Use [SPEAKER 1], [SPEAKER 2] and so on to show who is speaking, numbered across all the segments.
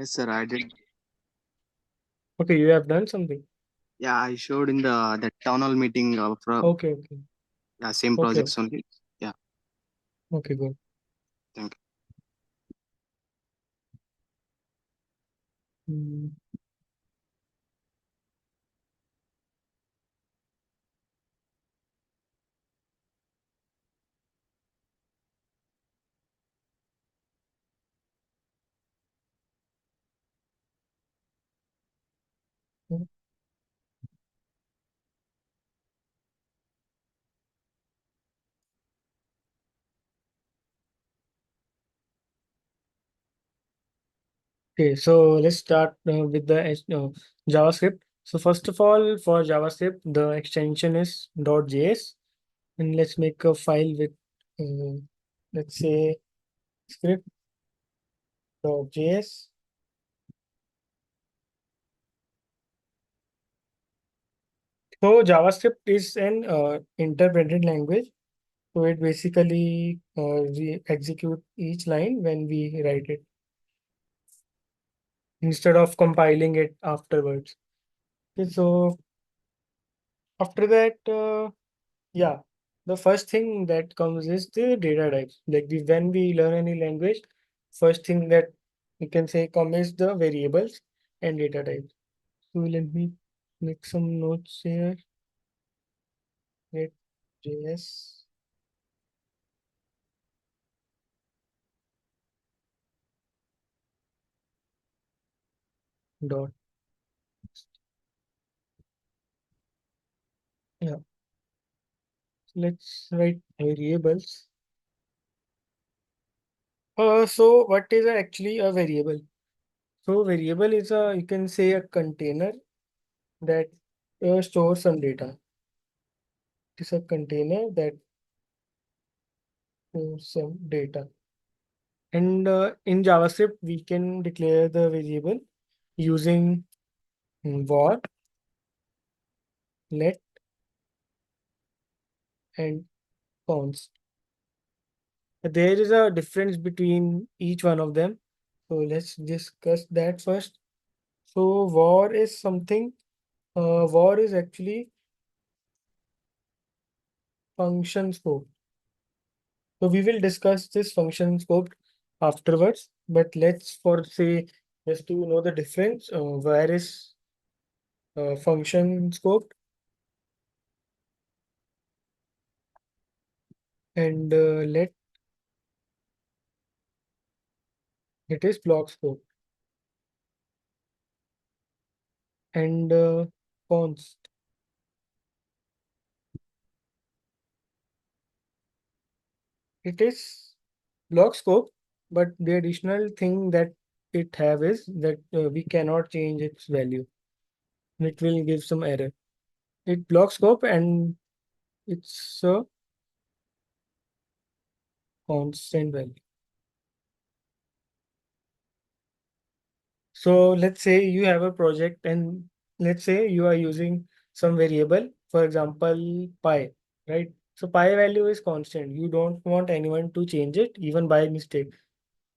[SPEAKER 1] Yes, sir, I did.
[SPEAKER 2] Okay, you have done something.
[SPEAKER 1] Yeah, I showed in the town hall meeting from
[SPEAKER 2] Okay, okay,
[SPEAKER 1] same
[SPEAKER 2] okay,
[SPEAKER 1] projects only. Yeah,
[SPEAKER 2] okay, good.
[SPEAKER 1] thank
[SPEAKER 2] Hmm. Okay, so let's start with the JavaScript. So first of all, for JavaScript, the extension is .js, and let's make a file with, let's say, script.js. So JavaScript is an interpreted language. So it basically we execute each line when we write it instead of compiling it afterwards. Okay, so after that, yeah, the first thing that comes is the data types. Like when we learn any language, first thing that we can say come is the variables and data types. So let me make some notes here. Get JS dot. Yeah, let's write variables. So what is actually a variable? So variable is a, you can say, a container that stores some data. It is a container that stores some data. And in JavaScript, we can declare the variable using var, let, and const. There is a difference between each one of them. So let's discuss that first. So var is something, var is actually function scope. So we will discuss this function scope afterwards, but let's for say, just to know the difference, var is function scope and let it is block scope. And const. It is block scope, but the additional thing that it have is that we cannot change its value. It will give some error. It block scope and it's a constant value. So let's say you have a project and let's say you are using some variable, for example, pi, right? So pi value is constant. You don't want anyone to change it even by mistake.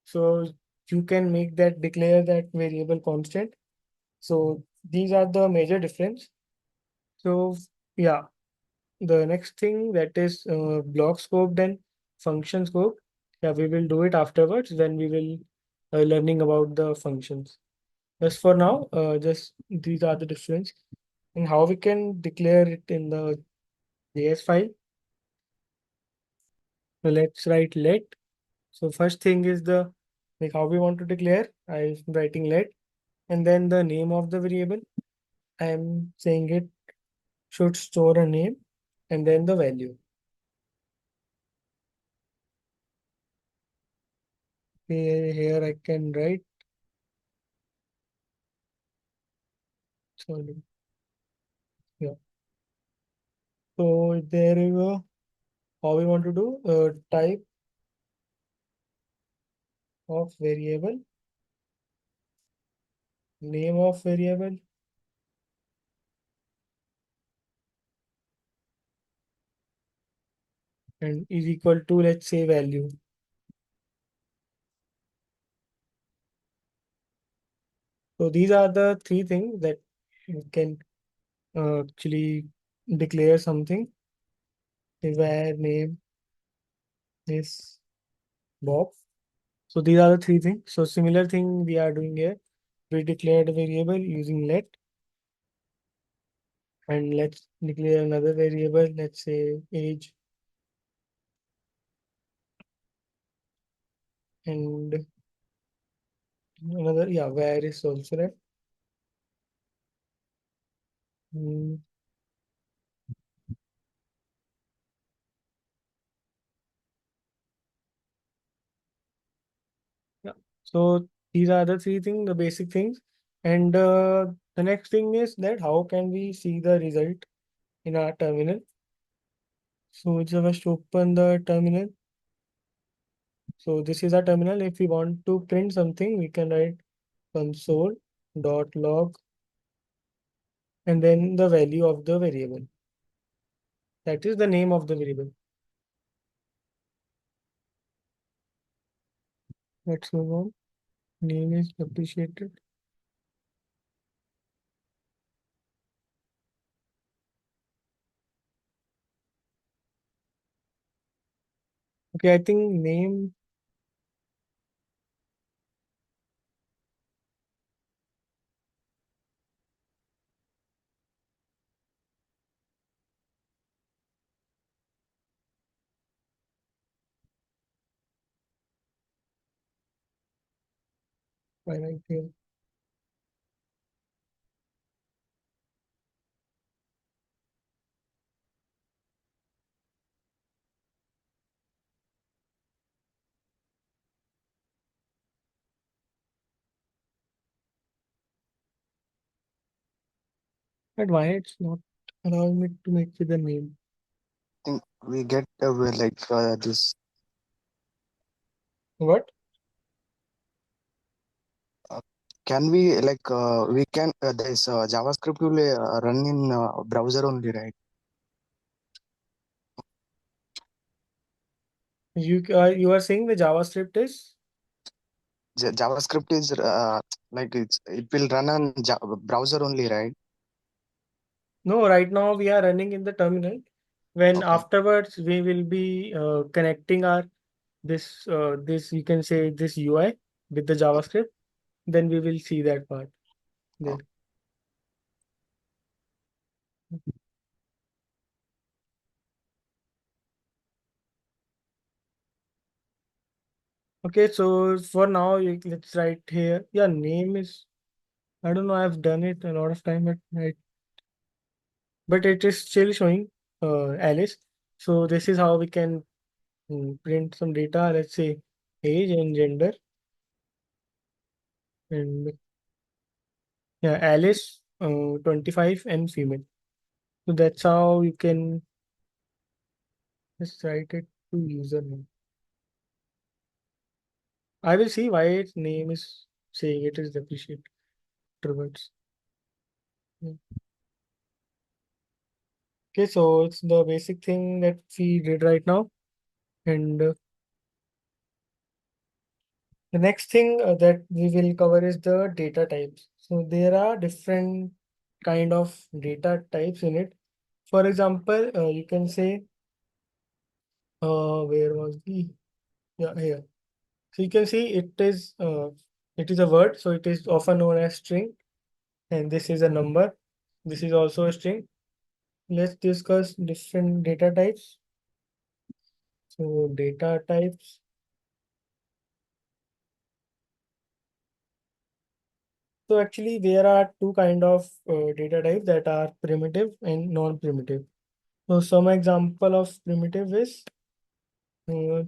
[SPEAKER 2] So you can make that declare that variable constant. So these are the major difference. So yeah, the next thing that is block scope, then function scope. Yeah, we will do it afterwards when we will learning about the functions. Just for now, just these are the difference and how we can declare it in the JS file. So let's write let. So first thing is the like how we want to declare. I'm writing let and then the name of the variable. I'm saying it should store a name and then the value. Here I can write, sorry, yeah. So there you go. How we want to do type of variable, name of variable, and is equal to, let's say, value. So these are the three things that you can actually declare something. Where name is Bob. So these are the three things. So similar thing we are doing here. We declared a variable using let, and let's declare another variable. Let's say age, and another, yeah, where is also let. Mm, yeah. So these are the three things, the basic things. And the next thing is that how can we see the result in our terminal? So just open the terminal. So this is our terminal. If we want to print something, we can write console.log and then the value of the variable. That is the name of the variable. Let's move on. Name is appreciated. Okay, I think name. I write here. But why it's not allowing me to make with the name?
[SPEAKER 1] think we get like this.
[SPEAKER 2] What?
[SPEAKER 1] Uh, can we like we can this JavaScript will run in browser only, right?
[SPEAKER 2] You are saying the JavaScript is?
[SPEAKER 1] JavaScript is like it will run on browser only, right?
[SPEAKER 2] No, right now we are running in the terminal. When
[SPEAKER 1] Okay.
[SPEAKER 2] afterwards we will be connecting our this you can say this UI with the JavaScript, then we will see that part
[SPEAKER 1] Oh,
[SPEAKER 2] there. Okay, so for now let's write here. Yeah, name is, I don't know, I've done it a lot of time, but it is still showing Alice. So this is how we can print some data. Let's say age and gender, and yeah, Alice 25 and female. So that's how you can just write it to username. I will see why its name is saying it is depreciate afterwards. Yeah. Okay, so it's the basic thing that we did right now. And the next thing that we will cover is the data types. So there are different kind of data types in it. For example, you can say, where was the, yeah, here. So you can see it is a word, so it is often known as string, and this is a number. This is also a string. Let's discuss different data types. So data types. So actually there are two kind of data types that are primitive and non-primitive. So some example of primitive is uh,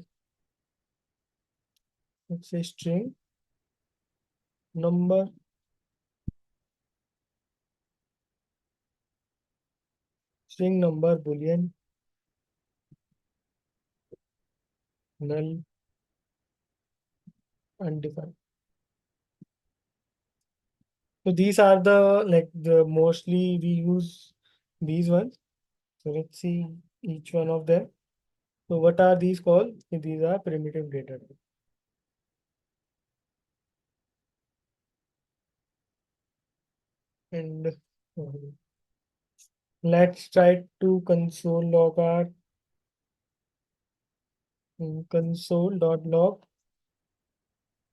[SPEAKER 2] let's say string, number, string number, boolean, null, undefined. So these are the like the mostly we use these ones. So let's see each one of them. So what are these called? These are primitive data types. And let's try to console log our console.log.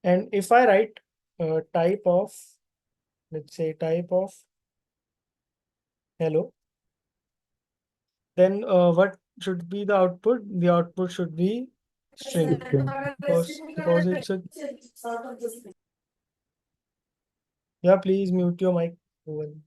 [SPEAKER 2] And if I write type of, let's say type of hello, then what should be the output? The output should be string, because it's a, yeah, please mute your mic. Bhuvan.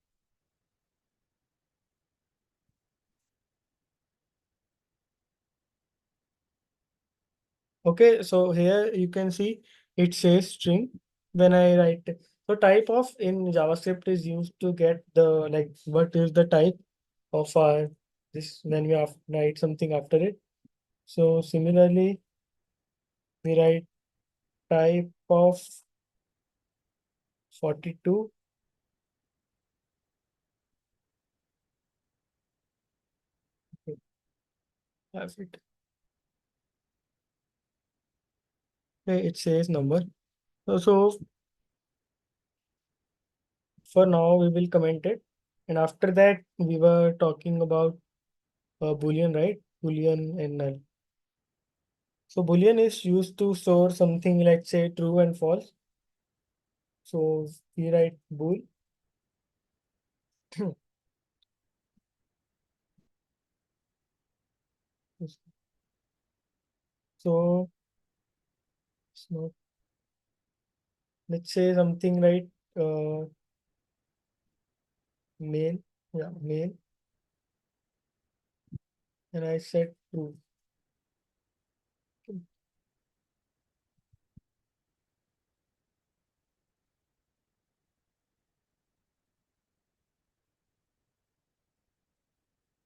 [SPEAKER 2] Okay, so here you can see it says string when I write it. So type of in JavaScript is used to get the like what is the type of our this when we have write something after it. So similarly, we write type of 42. Okay, have it. Okay, it says number. So for now we will comment it. And after that we were talking about Boolean, right? Boolean and null. So Boolean is used to store something, let's say true and false. So we write bool. So it's not, let's say something like main, yeah, main, and I said true.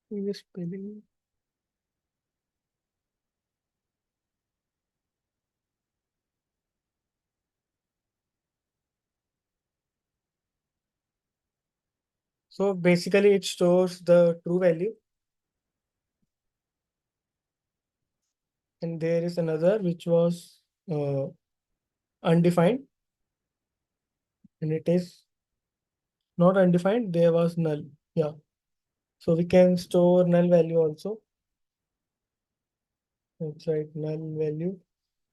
[SPEAKER 2] Previous spelling. So basically it stores the true value, and there is another which was undefined, and it is not undefined, there was null. Yeah. So we can store null value also. That's right, null value.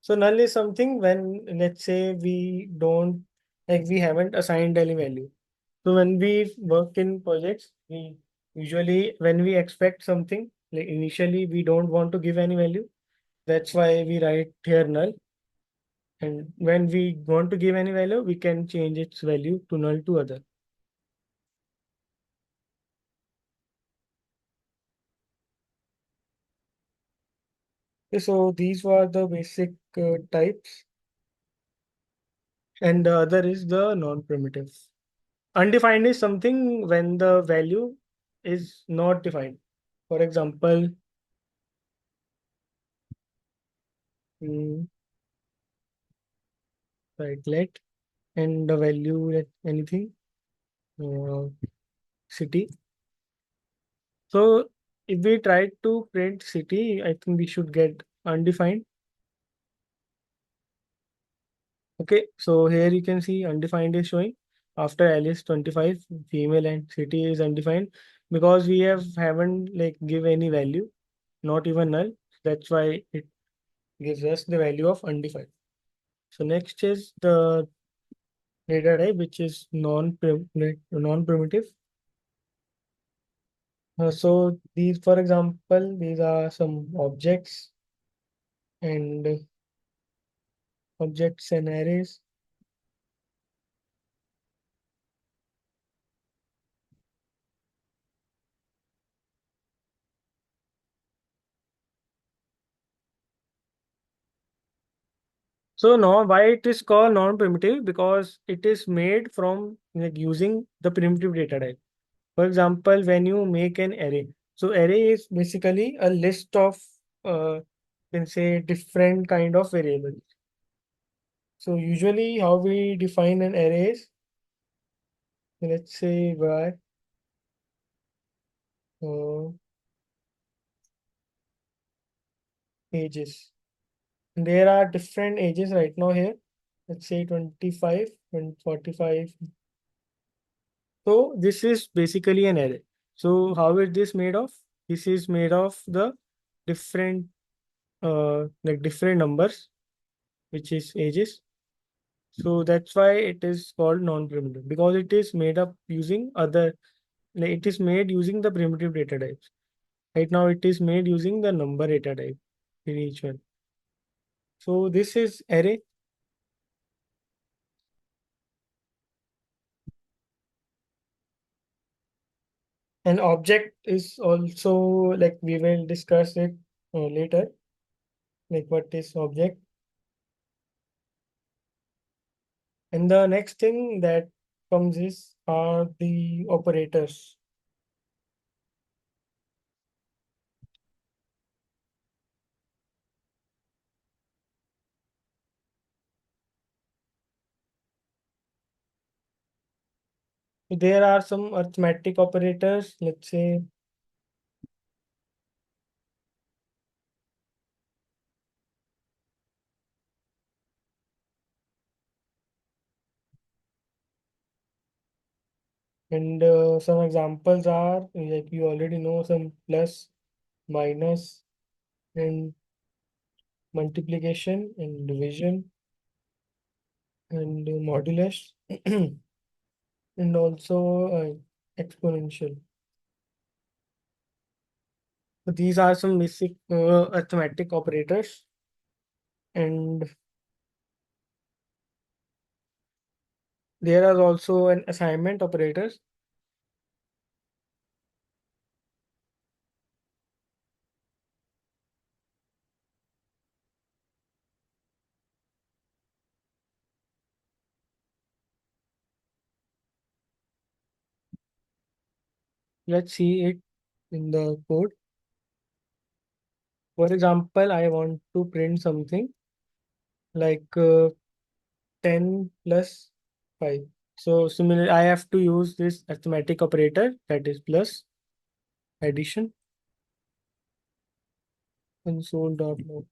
[SPEAKER 2] So null is something when let's say we don't like we haven't assigned any value. So when we work in projects, we usually when we expect something, like initially we don't want to give any value. That's why we write here null. And when we want to give any value, we can change its value to null to other. Okay, so these were the basic types. And the other is the non-primitive. Undefined is something when the value is not defined. For example, mm, right, let and the value let anything uh, city. So if we try to print city, I think we should get undefined. Okay, so here you can see undefined is showing after Alice 25 female and city is undefined because we haven't like give any value, not even null. That's why it gives us the value of undefined. So next is the data type which is non-primitive. So these, for example, these are some objects and objects and arrays. So now why it is called non-primitive? Because it is made from like using the primitive data type. For example, when you make an array, so array is basically a list of can say different kind of variables. So usually how we define an array is, let's say var uh, ages. And there are different ages right now here. Let's say 25 and 45. So this is basically an array. So how is this made of? This is made of the different like different numbers, which is ages. So that's why it is called non-primitive, because it is made up using other, like it is made using the primitive data types. Right now it is made using the number data type in each one. So this is array. An object is also, like we will discuss it later, like what is object. And the next thing that comes is are the operators. So there are some arithmetic operators, let's say, and some examples are like you already know, some plus, minus, and multiplication and division and modulus and also exponential. So these are some basic arithmetic operators, and there are also an assignment operators. Let's see it in the code. For example, I want to print something like 10 plus 5. So similarly, I have to use this arithmetic operator, that is plus addition console.log.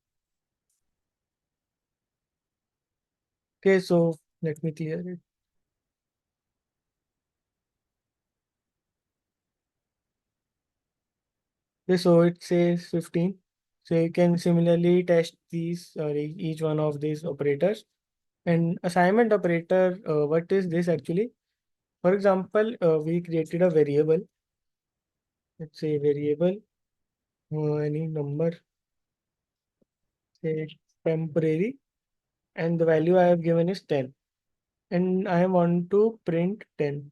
[SPEAKER 2] Okay, so let me clear it. Okay, so it says 15. So you can similarly test these or each one of these operators. And assignment operator, what is this actually? For example, we created a variable. Let's say variable, any number, say temporary, and the value I have given is 10. And I want to print 10.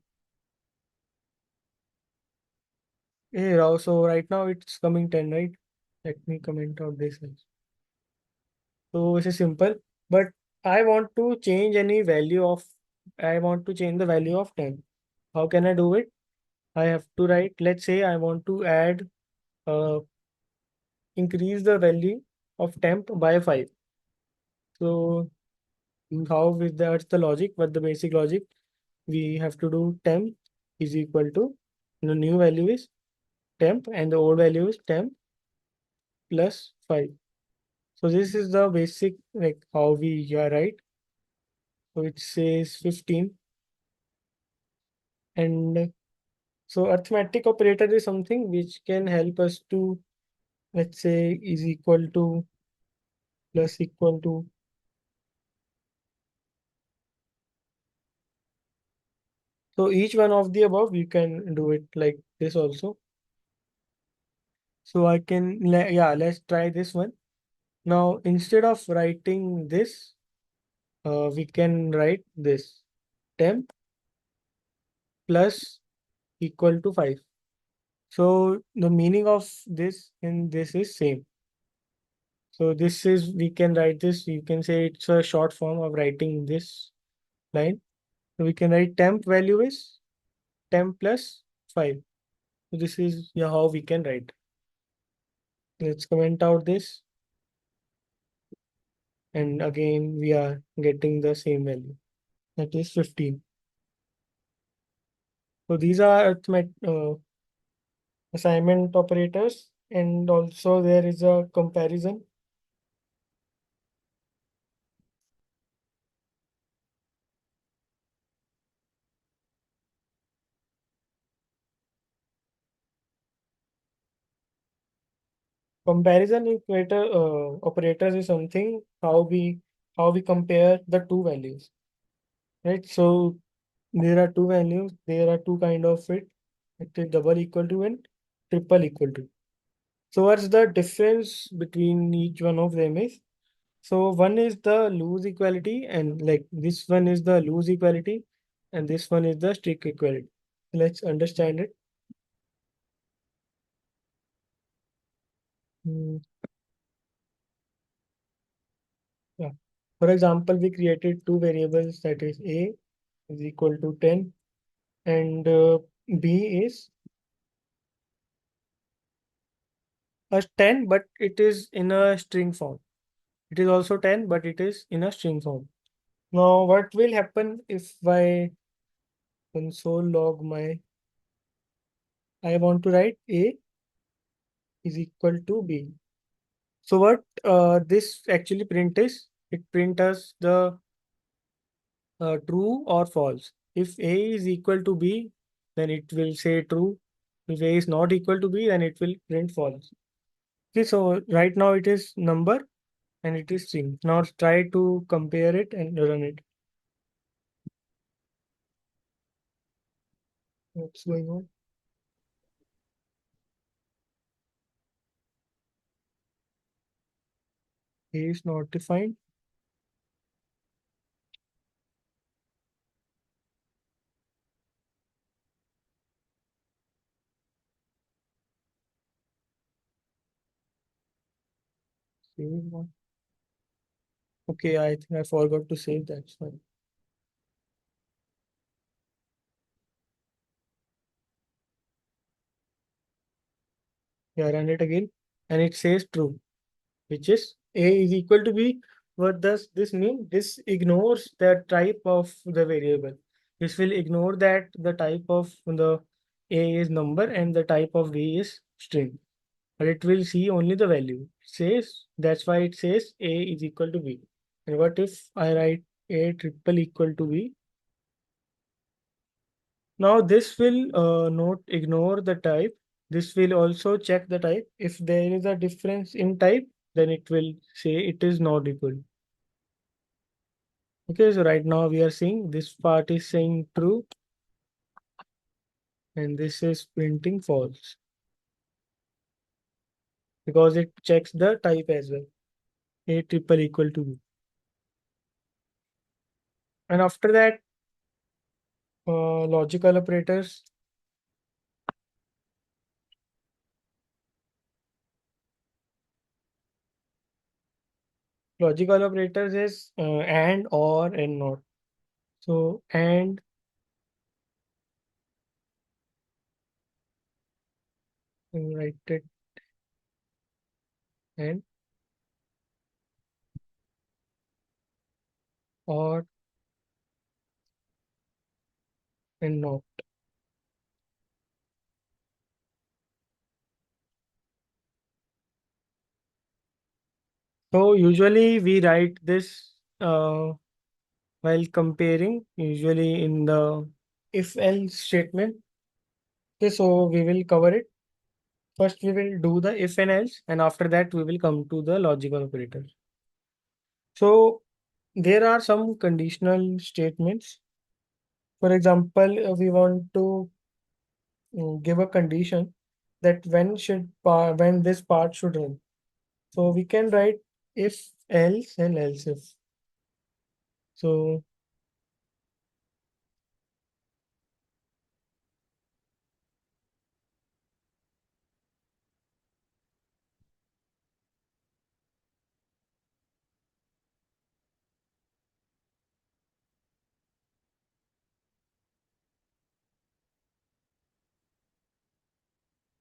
[SPEAKER 2] Hey, so right now it's coming 10, right? Let me comment out this. So this is simple, but I want to change any value of, I want to change the value of 10. How can I do it? I have to write, let's say I want to add, uh, increase the value of temp by 5. So how with that's the logic, but the basic logic, we have to do temp is equal to, the new value is temp and the old value is temp plus 5. So this is the basic, like how we are right. So it says 15, and so arithmetic operator is something which can help us to, let's say, is equal to, plus equal to. So each one of the above, you can do it like this also. So I can, yeah, let's try this one. Now, instead of writing this, we can write this temp plus equal to 5. So the meaning of this in this is same. So this is, we can write this, you can say it's a short form of writing this line. So we can write temp value is temp plus 5. So this is, yeah, how we can write. Let's comment out this. And again, we are getting the same value. That is 15. So these are assignment operators. And also there is a comparison. Comparison operators is something how we compare the two values, right? So there are two values. There are two kind of fit. It is double equal to and triple equal to. So what's the difference between each one of them is? So one is the loose equality, and like this one is the loose equality, and this one is the strict equality. Let's understand it. Hmm, yeah. For example, we created two variables, that is a is equal to 10 and b is a 10, but it is in a string form. It is also 10, but it is in a string form. Now, what will happen if I console log my, I want to write a is equal to b. So what this actually print is, it print us the true or false. If a is equal to b, then it will say true. If a is not equal to b, then it will print false. Okay, so right now it is number and it is string. Now try to compare it and run it. What's going on? A is not defined. Save one. Okay, I think I forgot to save that. Sorry. Yeah, run it again. And it says true, which is A is equal to B. What does this mean? This ignores the type of the variable. This will ignore that the type of the A is number and the type of B is string. But it will see only the value. It says that's why it says A is equal to B. And what if I write A triple equal to B? Now this will not ignore the type. This will also check the type. If there is a difference in type, then it will say it is not equal. Okay, so right now we are seeing this part is saying true and this is printing false because it checks the type as well. A triple equal to B. And after that, logical operators. Logical operators is and, or, and not. So and write it and, or, and not. So usually we write this while comparing, usually in the if else statement. Okay, so we will cover it. First, we will do the if and else, and after that, we will come to the logical operators. So there are some conditional statements. For example, we want to give a condition that when this part should run. So we can write if else and else if. So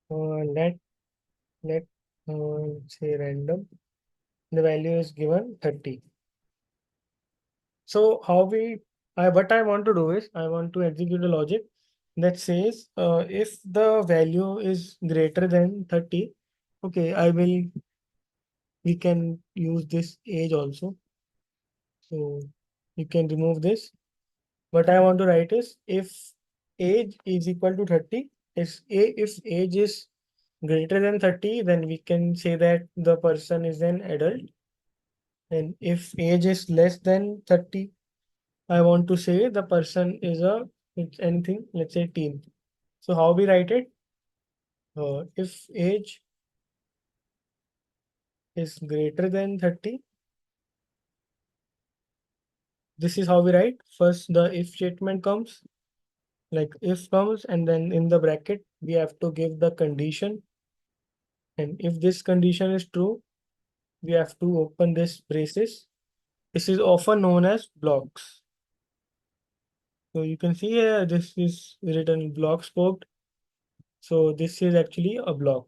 [SPEAKER 2] let let say random. The value is given 30. So what I want to do is I want to execute a logic that says if the value is greater than 30, okay, we can use this age also. So you can remove this. What I want to write is if age is equal to 30, if age is greater than 30, then we can say that the person is an adult. And if age is less than 30, I want to say the person is it's anything, let's say teen. So how we write it? If age is greater than 30, this is how we write. First, the if statement comes, like if comes, and then in the bracket, we have to give the condition. And if this condition is true, we have to open this braces. This is often known as blocks. So you can see here, this is written block scoped. So this is actually a block.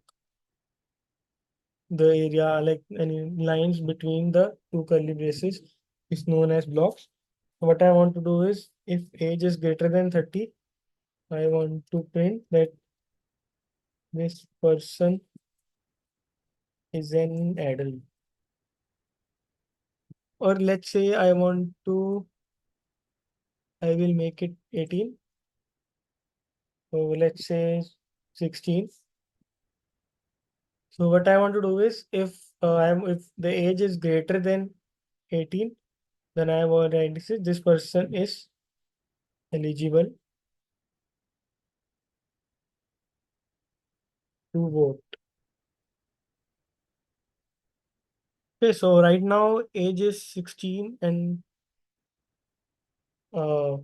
[SPEAKER 2] The area, like any lines between the two curly braces, is known as blocks. What I want to do is, if age is greater than 30, I want to print that this person is an adult. Or let's say I want to, I will make it 18. So let's say 16. So what I want to do is, if the age is greater than 18, then I want to write this person is eligible to vote. Okay, so right now age is 16, and uh,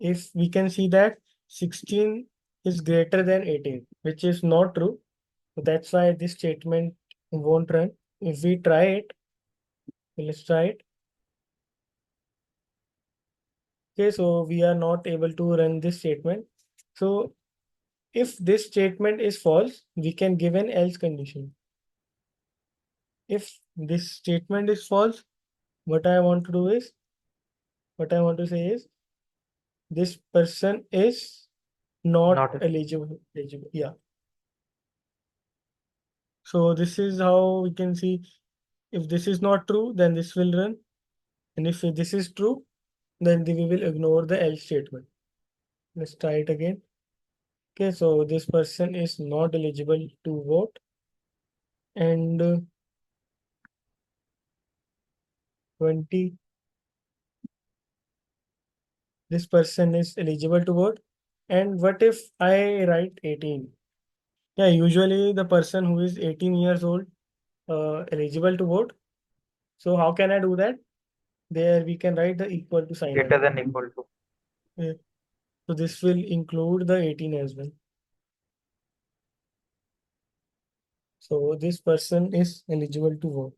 [SPEAKER 2] if we can see that 16 is greater than 18, which is not true. So that's why this statement won't run. If we try it, let's try it. Okay, so we are not able to run this statement. So if this statement is false, we can give an else condition. If this statement is false, what I want to do is, what I want to say is, this person is not
[SPEAKER 3] Not
[SPEAKER 2] eligible. Yeah. So this is how we can see, if this is not true, then this will run. And if this is true, then we will ignore the else statement. Let's try it again. Okay, so this person is not eligible to vote. And 20, this person is eligible to vote. And what if I write 18? Yeah, usually the person who is 18 years old eligible to vote. So how can I do that? There we can write the equal to sign.
[SPEAKER 3] greater than equal to.
[SPEAKER 2] Yeah. So this will include the 18 as well. So this person is eligible to vote.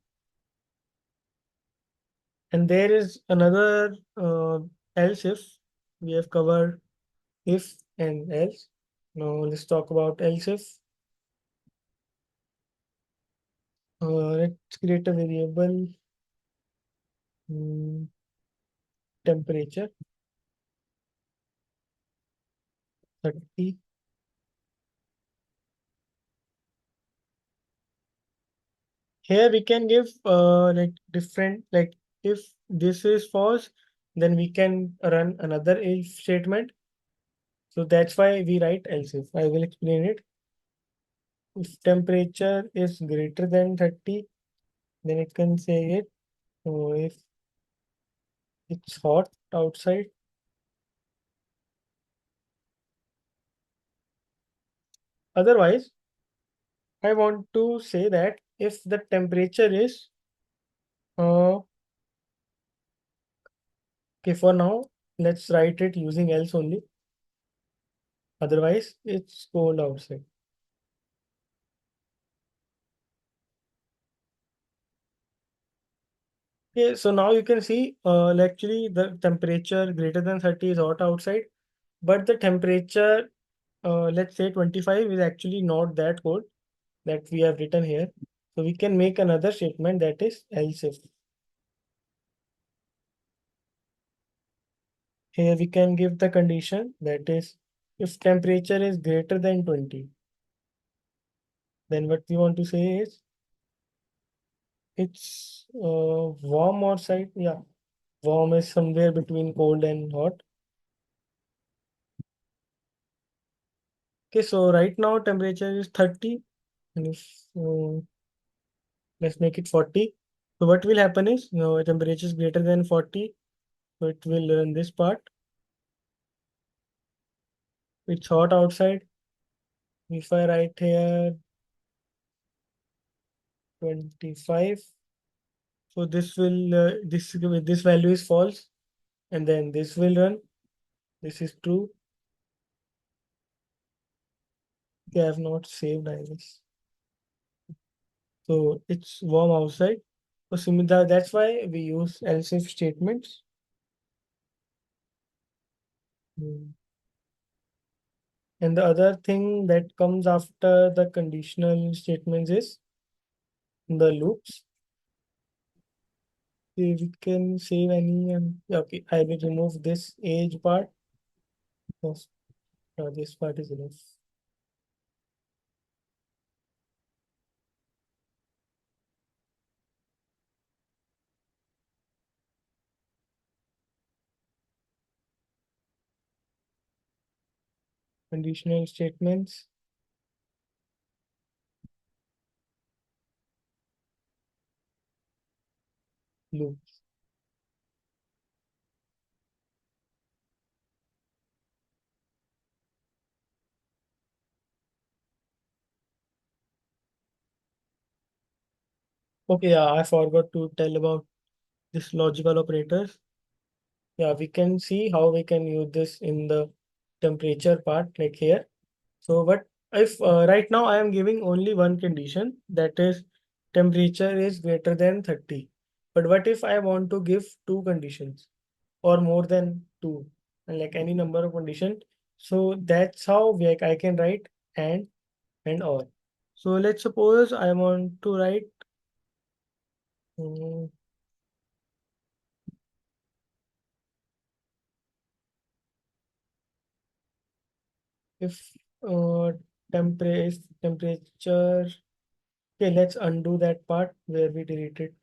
[SPEAKER 2] And there is another else if. We have covered if and else. Now let's talk about else if. Let's create a variable temperature 30. Here we can give like different, like if this is false, then we can run another if statement. So that's why we write else if. I will explain it. If temperature is greater than 30, then it can say it. So if it's hot outside, otherwise, I want to say that if the temperature is okay, for now, let's write it using else only. Otherwise, it's cold outside. Okay, so now you can see actually the temperature greater than 30 is hot outside, but the temperature, let's say 25, is actually not that cold that we have written here. So we can make another statement, that is else if. Here we can give the condition, that is if temperature is greater than 20, then what we want to say is it's warm outside. Yeah, warm is somewhere between cold and hot. Okay, so right now temperature is 30. And if let's make it 40. So what will happen is, temperature is greater than 40, so it will run this part. It's hot outside. If I write here 25, so this value is false, and then this will run. This is true. They have not saved, I guess. So it's warm outside. So similar, that's why we use else if statements. Hmm. And the other thing that comes after the conditional statements is the loops. We can save any, okay, I will remove this age part. Yes, this part is enough. Conditional statements, loops. Okay, yeah, I forgot to tell about this logical operators. Yeah, we can see how we can use this in the temperature part, like here. So, but if right now I am giving only one condition, that is temperature is greater than 30. But what if I want to give two conditions or more than two, and like any number of condition? So that's how I can write and or. So let's suppose I want to write mm, if uh, temperature. Okay, let's undo that part where we deleted.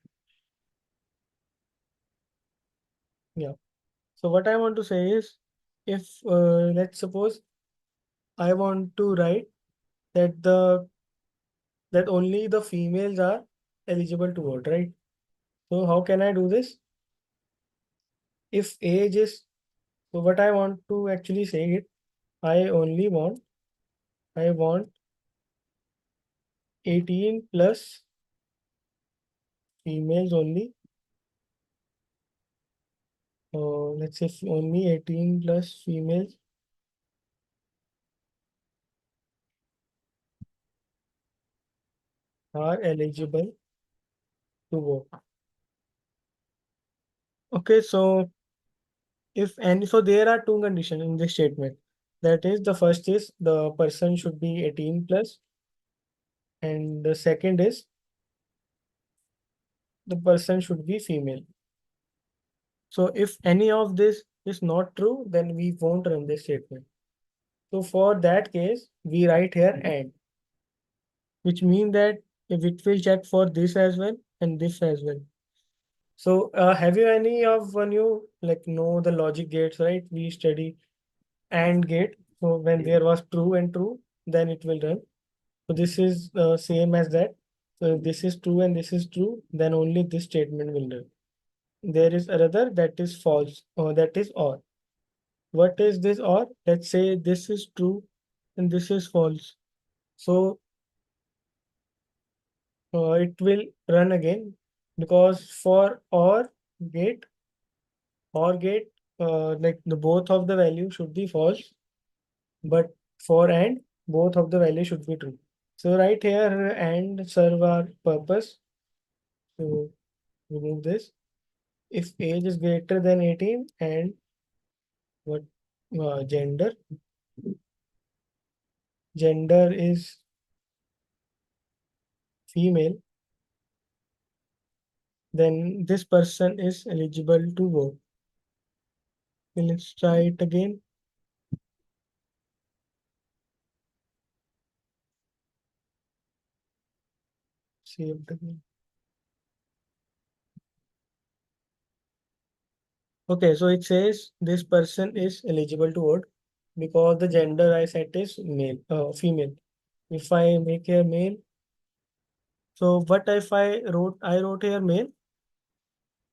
[SPEAKER 2] Yeah. So what I want to say is, if let's suppose I want to write that that only the females are eligible to vote, right? So how can I do this? If age is, so what I want to actually say it, I want 18 plus females only. Let's say only 18 plus females are eligible to vote. Okay, so if and so there are two conditions in this statement. That is, the first is the person should be 18 plus, and the second is the person should be female. So if any of this is not true, then we won't run this statement. So for that case, we write here and, which means that if it will check for this as well and this as well. So have you any of when you like know the logic gates, right? We study AND gate. So when there was true and true, then it will run. So this is same as that. So if this is true and this is true, then only this statement will run. There is another that is false, or that is or. What is this or? Let's say this is true and this is false. So it will run again, because for gate, or gate, like the both of the value should be false, but for and both of the value should be true. So right here and serve our purpose. So remove this. If age is greater than 18 and what gender is female, then this person is eligible to vote. Okay, let's try it again. Save it again. Okay, so it says this person is eligible to vote because the gender I set is female. If I make a male, So what if I wrote here male?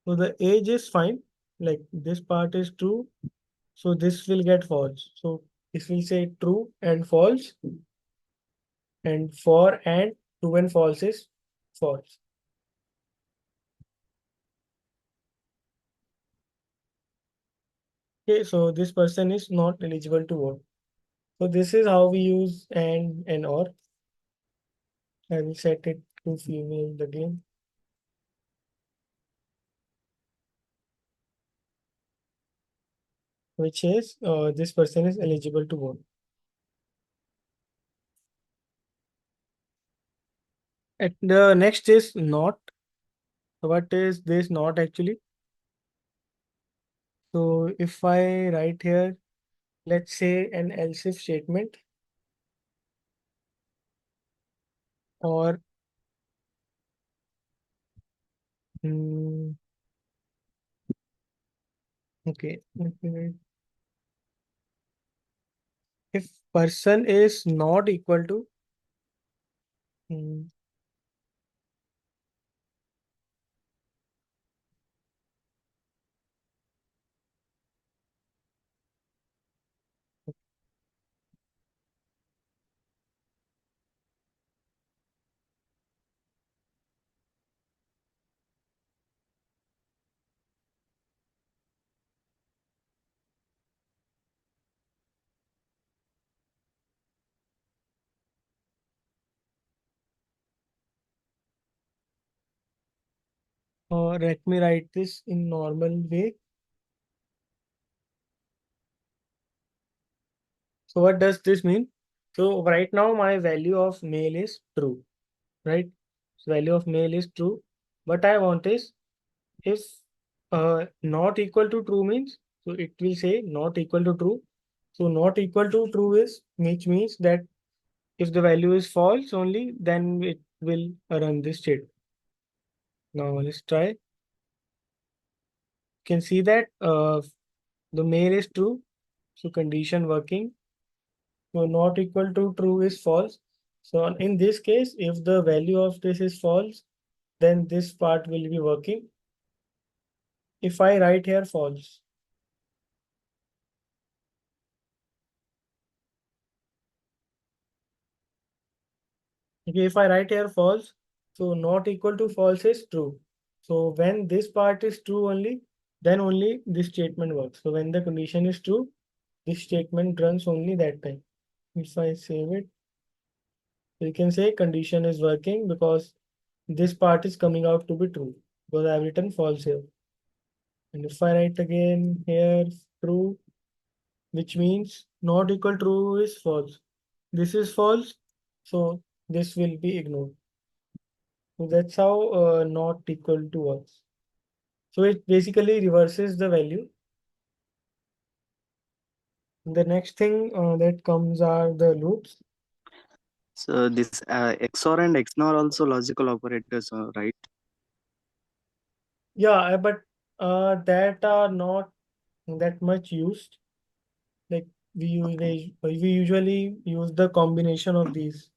[SPEAKER 2] So the age is fine. Like this part is true. So this will get false. So this will say true and false, and for and true and false is false. Okay, so this person is not eligible to vote. So this is how we use and or. I will set it to female again. Which is this person is eligible to vote. At the next is not. What is this not actually? So if I write here, let's say an else if statement, or mm, okay, let me write. If person is not equal to mm, or let me write this in normal way. So what does this mean? So right now my value of male is true, right? So value of male is true. What I want is if not equal to true means, so it will say not equal to true. So not equal to true is which means that if the value is false only, then it will run this state. Now let's try. You can see that the male is true. So condition working. So not equal to true is false. So in this case, if the value of this is false, then this part will be working. If I write here false, okay, if I write here false, so not equal to false is true. So when this part is true only, then only this statement works. So when the condition is true, this statement runs only that time. If I save it, you can say condition is working because this part is coming out to be true because I have written false here. And if I write again here true, which means not equal true is false. This is false, so this will be ignored. So that's how not equal to works. So it basically reverses the value. The next thing that comes are the loops.
[SPEAKER 1] So this XOR and XNOR also logical operators, right?
[SPEAKER 2] Yeah, but that are not that much used. Like we usually use the combination of these.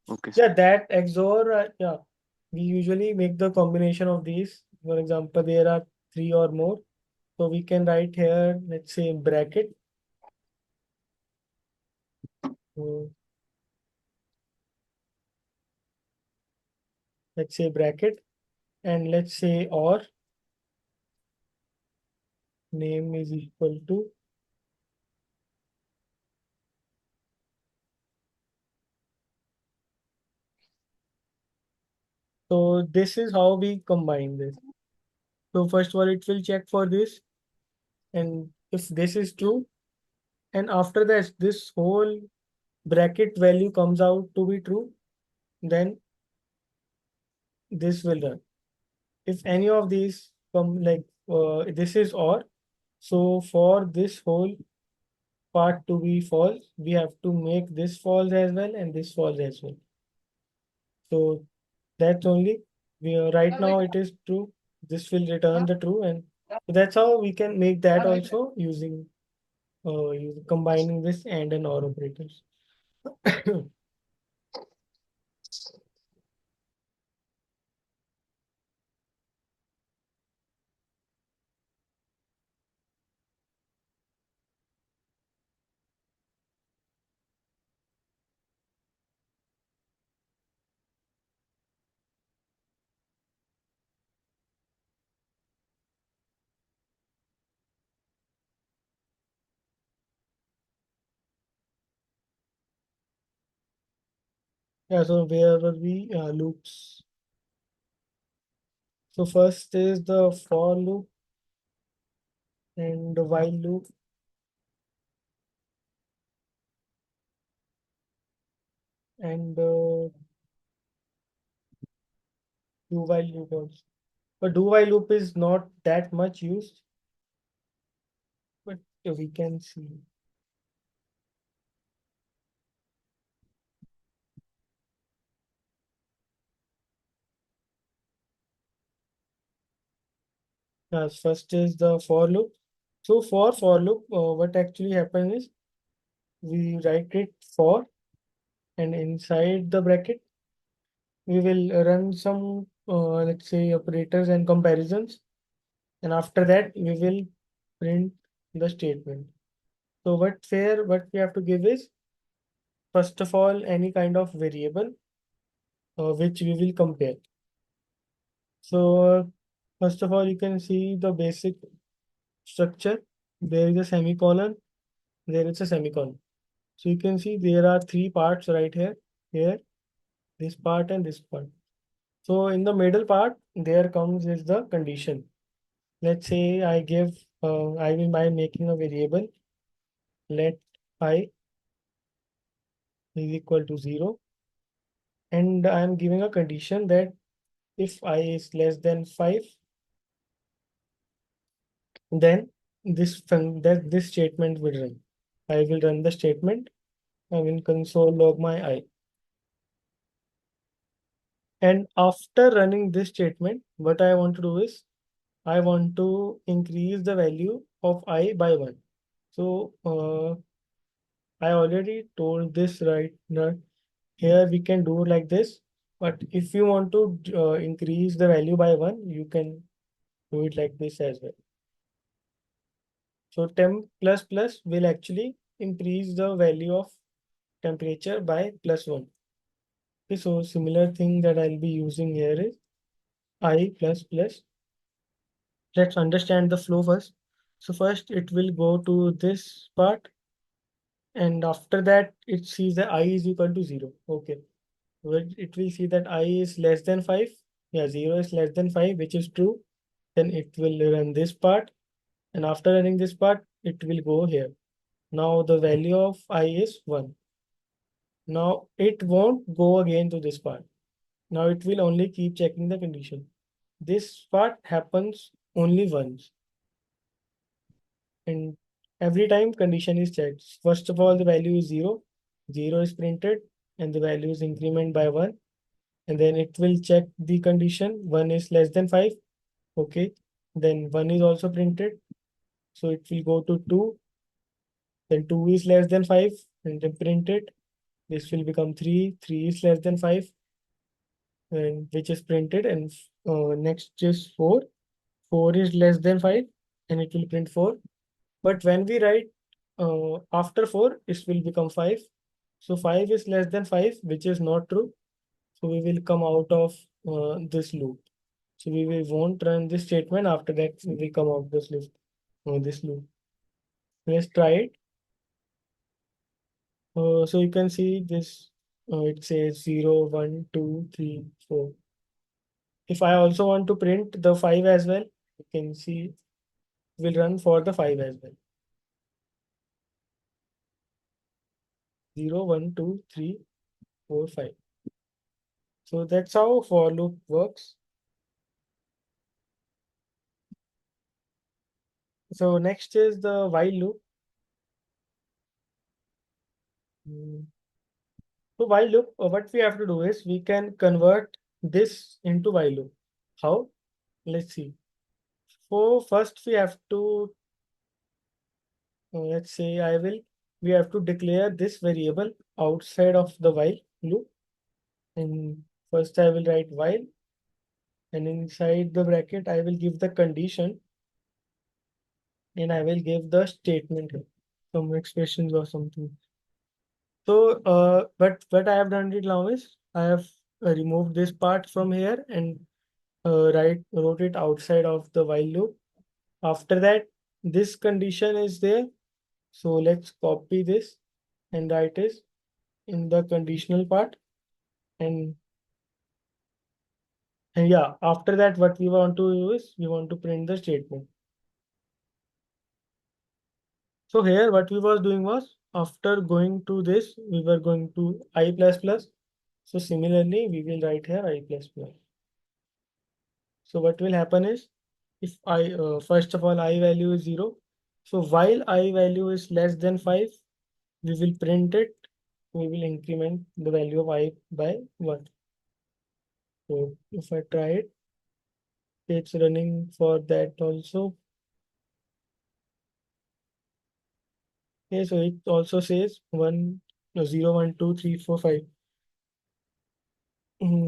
[SPEAKER 1] Okay.
[SPEAKER 2] Yeah, that XOR, yeah, we usually make the combination of these. For example, there are three or more. So we can write here, let's say bracket. So let's say bracket, and let's say or name is equal to. So this is how we combine this. So first of all, it will check for this, and if this is true, and after that, this whole bracket value comes out to be true, then this will run. If any of these come like this is or, so for this whole part to be false, we have to make this false as well and this false as well. So that's only right now it is true. This will return the true, and so that's how we can make that also using combining this and or operators. Yeah, so where were we? Loops. So first is the for loop and the while loop and do while loop also. But do while loop is not that much used, but we can see. First is the for loop. So for loop, what actually happens is we write it for, and inside the bracket we will run some let's say operators and comparisons, and after that we will print the statement. So what we have to give is first of all any kind of variable which we will compare. So first of all you can see the basic structure. There is a semicolon, there is a semicolon. So you can see there are three parts right here, this part and this part. So in the middle part, there comes is the condition. Let's say I give, I will by making a variable, let I is equal to 0. And I'm giving a condition that if I is less than 5, then this statement will run. I will run the statement. I will console log my I. And after running this statement, what I want to do is I want to increase the value of I by 1. So I already told this right now. Here we can do like this. But if you want to increase the value by 1, you can do it like this as well. So temp plus plus will actually increase the value of temperature by plus 1. Okay, so similar thing that I'll be using here is I plus plus. Let's understand the flow first. So first it will go to this part, and after that it sees that I is equal to 0. Okay. Well, it will see that I is less than 5. Yeah, 0 is less than 5, which is true. Then it will run this part. And after running this part, it will go here. Now the value of I is 1. Now it won't go again to this part. Now it will only keep checking the condition. This part happens only once. And every time condition is checked. First of all, the value is 0. 0 is printed and the value is increment by 1. And then it will check the condition. 1 is less than 5. Okay. Then 1 is also printed. So it will go to 2. Then 2 is less than 5 and then printed. This will become 3. 3 is less than 5 and which is printed. And next is 4. 4 is less than 5 and it will print 4. But when we write after 4, it will become 5. So 5 is less than 5, which is not true. So we will come out of this loop. So we will won't run this statement. After that, we will come out this loop. Let's try it. So you can see this. It says 0, 1, 2, 3, 4. If I also want to print the 5 as well, you can see we'll run for the 5 as well. 0, 1, 2, 3, 4, 5. So that's how for loop works. So next is the while loop. Mm. So while loop, what we have to do is we can convert this into while loop. How? Let's see. So first we have to, let's say we have to declare this variable outside of the while loop. And first I will write while, and inside the bracket, I will give the condition and I will give the statement here, some expressions or something. So, what I have done it now is I have removed this part from here and wrote it outside of the while loop. After that, this condition is there. So let's copy this and write it in the conditional part. And yeah, after that, what we want to do is we want to print the statement. So here, what we was doing was after going to this, we were going to I plus plus. So similarly, we will write here I plus plus. So what will happen is if I first of all I value is 0. So while I value is less than 5, we will print it. We will increment the value of I by 1. So if I try it, it's running for that also. Okay, so it also says 1, no, 0, 1, 2, 3, 4, 5.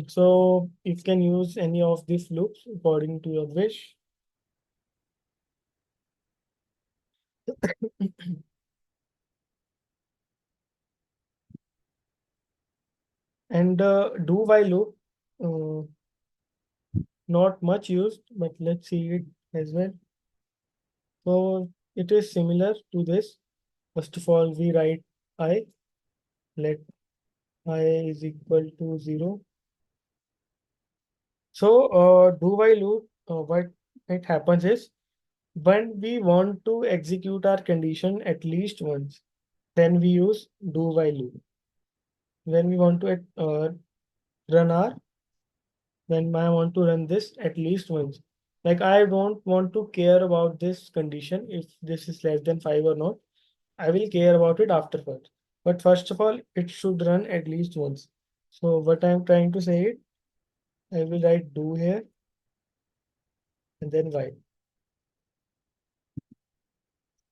[SPEAKER 2] So you can use any of these loops according to your wish. And do while loop, uh, not much used, but let's see it as well. So it is similar to this. First of all, we write I, let I is equal to 0. So do while loop, what it happens is when we want to execute our condition at least once, then we use do while loop. When we want to run our, when I want to run this at least once, like I don't want to care about this condition if this is less than 5 or not. I will care about it afterwards. But first of all, it should run at least once. So what I'm trying to say it, I will write do here and then while.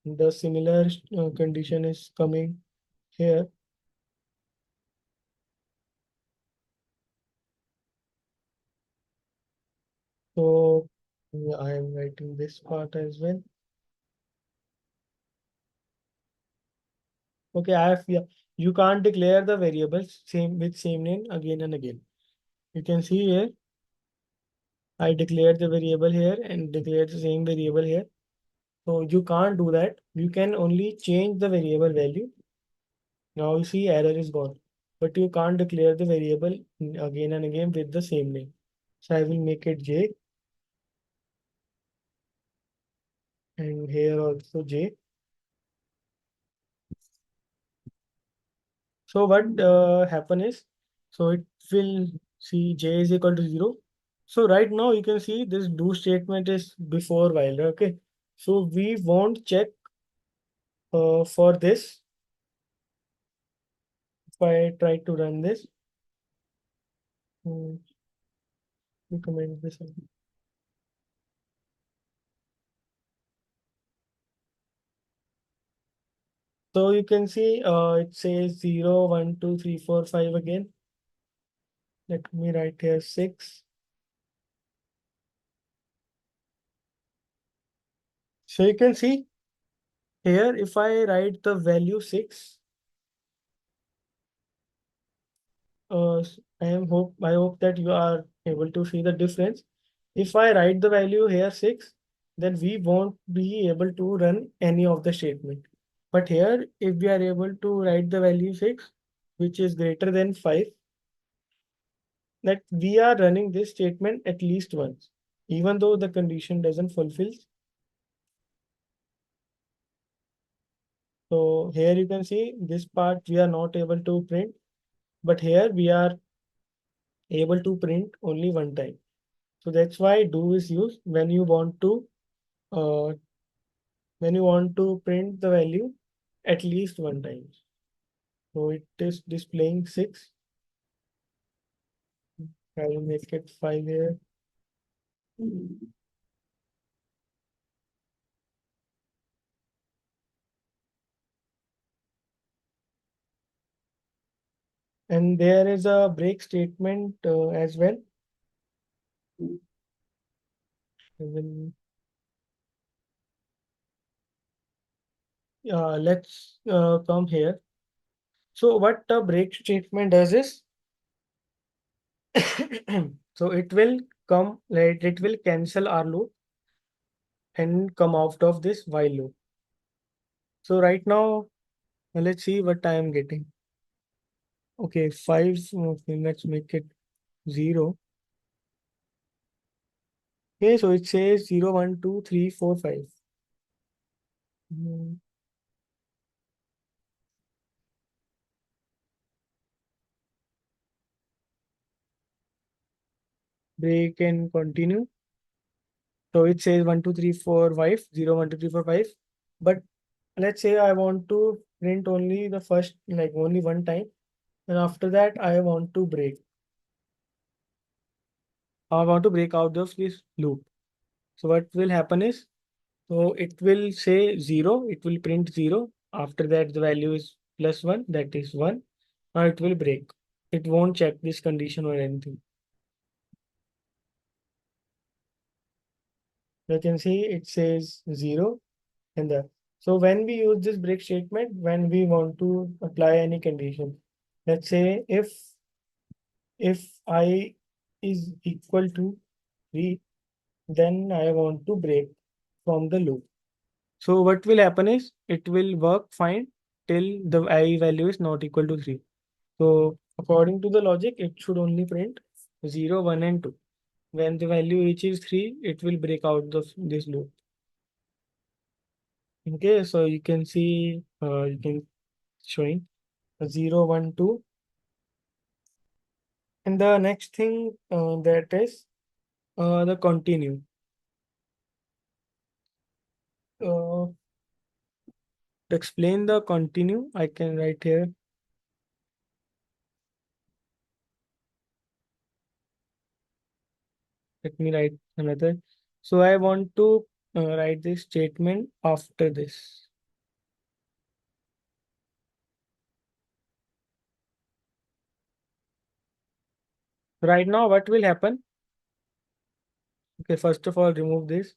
[SPEAKER 2] The similar condition is coming here. So yeah, I am writing this part as well. Okay, I have, yeah, you can't declare the variables same with same name again and again. You can see here, I declared the variable here and declared the same variable here. So you can't do that. You can only change the variable value. Now you see error is gone, but you can't declare the variable again and again with the same name. So I will make it J and here also J. So what happen is, so it will see J is equal to 0. So right now you can see this do statement is before while, okay? So we won't check for this. If I try to run this, hmm, we comment this. So you can see it says 0, 1, 2, 3, 4, 5 again. Let me write here 6. So you can see here, if I write the value 6, I hope that you are able to see the difference. If I write the value here 6, then we won't be able to run any of the statement. But here, if we are able to write the value 6, which is greater than 5, that we are running this statement at least once, even though the condition doesn't fulfill. So here you can see this part we are not able to print, but here we are able to print only one time. So that's why do is used uh, when you want to print the value at least one time. So it is displaying 6. I will make it 5 here. And there is a break statement as well. I will, let's come here. So what the break statement does is, so it will come, like it will cancel our loop and come out of this while loop. So right now, let's see what I am getting. Okay, 5. Okay, let's make it 0. Okay, so it says 0, 1, 2, 3, 4, 5. Mm, Break and continue. So it says 1, 2, 3, 4, 5, 0, 1, 2, 3, 4, 5. But let's say I want to print only the first, like only one time. And after that, I want to break. I want to break out of this loop. So what will happen is, so it will say 0, it will print 0. After that, the value is plus 1, that is 1. Now it will break. It won't check this condition or anything. You can see it says 0 and the. So when we use this break statement, when we want to apply any condition, let's say if I is equal to 3, then I want to break from the loop. So what will happen is it will work fine till the I value is not equal to 3. So according to the logic, it should only print 0, 1, and 2. When the value reaches 3, it will break out this loop. Okay, so you can see you can showing 0, 1, 2. And the next thing that is the continue. To explain the continue, I can write here. Let me write another. So I want to write this statement after this. Right now, what will happen? Okay, first of all, remove this.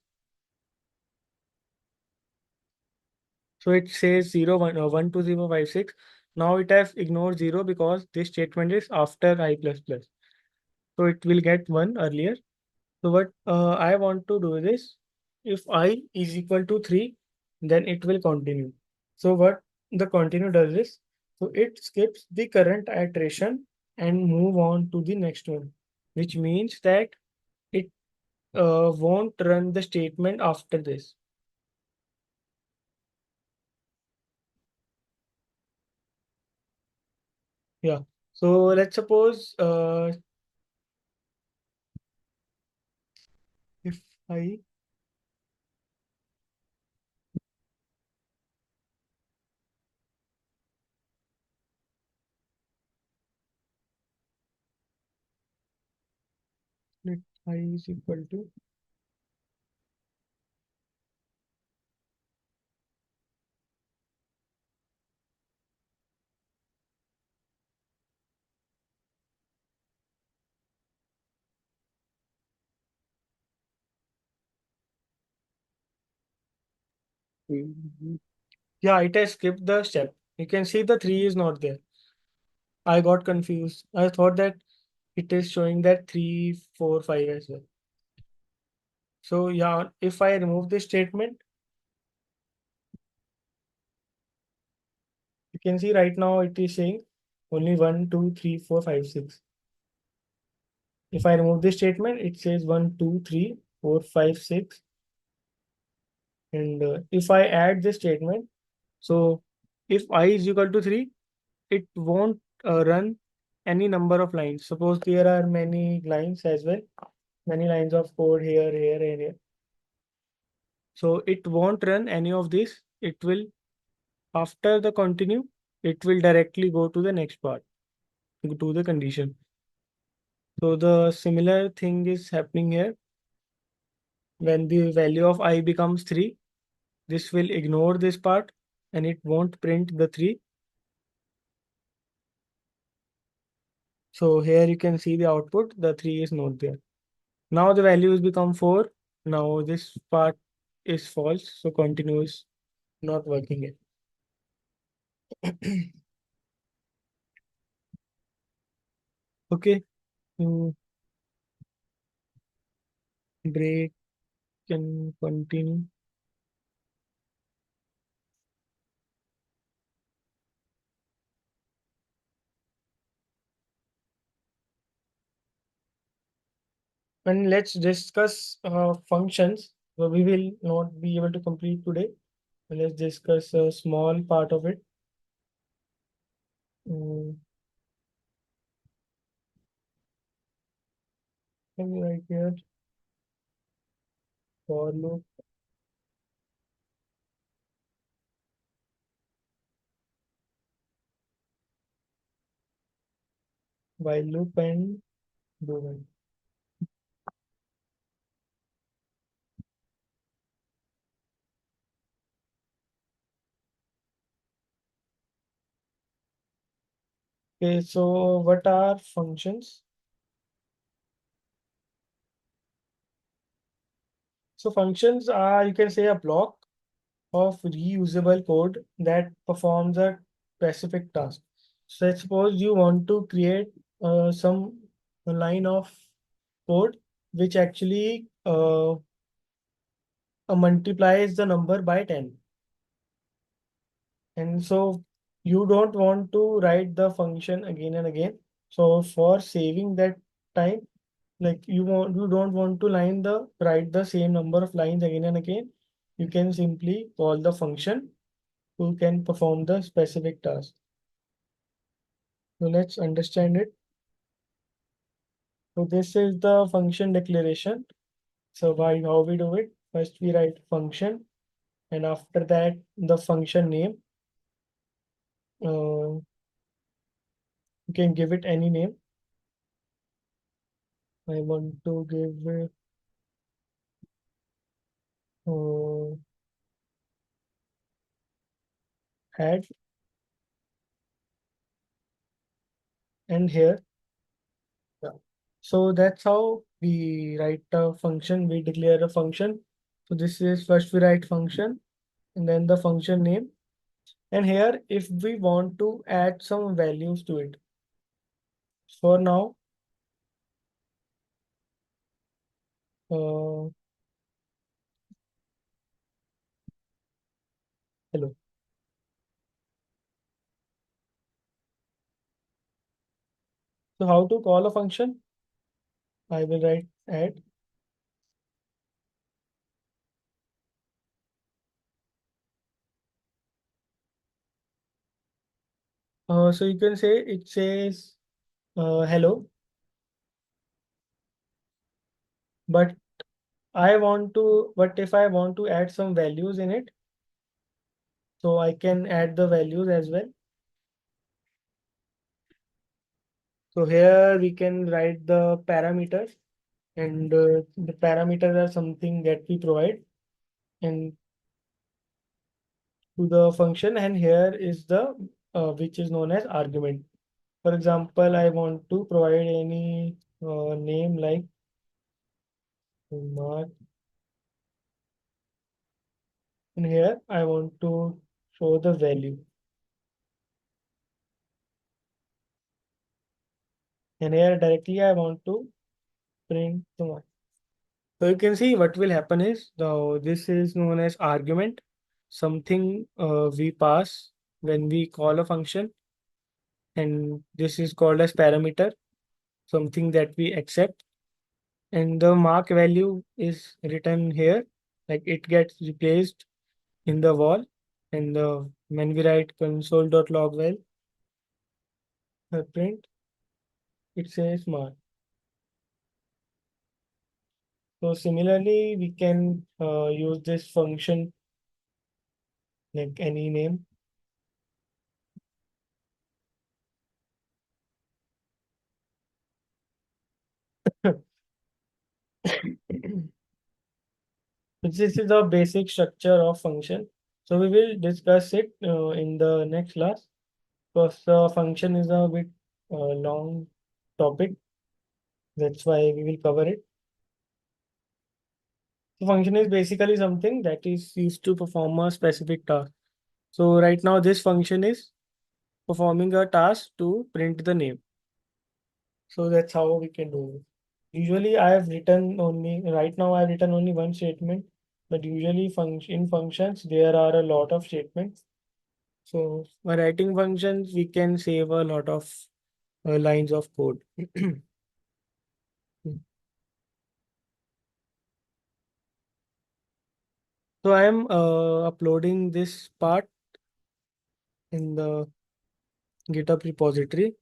[SPEAKER 2] So it says 0, 1, 1, 2, 0, 5, 6. Now it has ignored 0 because this statement is after I plus plus. So it will get 1 earlier. So what I want to do is, if I is equal to 3, then it will continue. So what the continue does is, so it skips the current iteration and move on to the next one, which means that it won't run the statement after this. Yeah. So let's suppose if I let I is equal to yeah, it has skipped the step. You can see the 3 is not there. I got confused. I thought that it is showing that 3, 4, 5 as well. So yeah, if I remove this statement, you can see right now it is saying only 1, 2, 3, 4, 5, 6. If I remove this statement, it says 1, 2, 3, 4, 5, 6. And if I add this statement, so if I is equal to 3, it won't run any number of lines. Suppose there are many lines as well, many lines of code here, here, and here. So it won't run any of this. It will, after the continue, it will directly go to the next part, to the condition. So the similar thing is happening here. When the value of I becomes 3, this will ignore this part and it won't print the 3. So here you can see the output, the 3 is not there. Now the values become 4. Now this part is false, so continue is not working yet. Okay, mm, break and continue. And let's discuss functions. So we will not be able to complete today. Let's discuss a small part of it. Mm, Let me write here for loop, while loop, and do while. Okay, so what are functions? So functions are, you can say, a block of reusable code that performs a specific task. So let's suppose you want to create some line of code which actually multiplies the number by 10. And so you don't want to write the function again and again. So for saving that time, like you don't want to write the same number of lines again and again. You can simply call the function who can perform the specific task. So let's understand it. So this is the function declaration. So by how we do it, first we write function, and after that the function name. You can give it any name. I want to give it add, and here. Yeah. So that's how we write a function. We declare a function. So this is first we write function and then the function name. And here, if we want to add some values to it, for now, uh, hello. So how to call a function? I will write add. So you can say it says hello, but but if I want to add some values in it, so I can add the values as well. So here we can write the parameters, and the parameters are something that we provide and to the function, and here is the which is known as argument. For example, I want to provide any name like Kumar, and here I want to show the value, and here directly I want to print Kumar. So you can see what will happen is this is known as argument, something we pass when we call a function, and this is called as parameter, something that we accept, and the mark value is written here, like it gets replaced in the wall, and when we write console.log well print, it says mark. So similarly, we can use this function like any name. This is the basic structure of function. So we will discuss it in the next class, because function is a bit long topic. That's why we will cover it. So function is basically something that is used to perform a specific task. So right now this function is performing a task to print the name. So that's how we can do it. Usually I have written only, right now I've written only one statement, but usually in functions there are a lot of statements. So by writing functions, we can save a lot of lines of code. So I am uploading this part in the GitHub repository.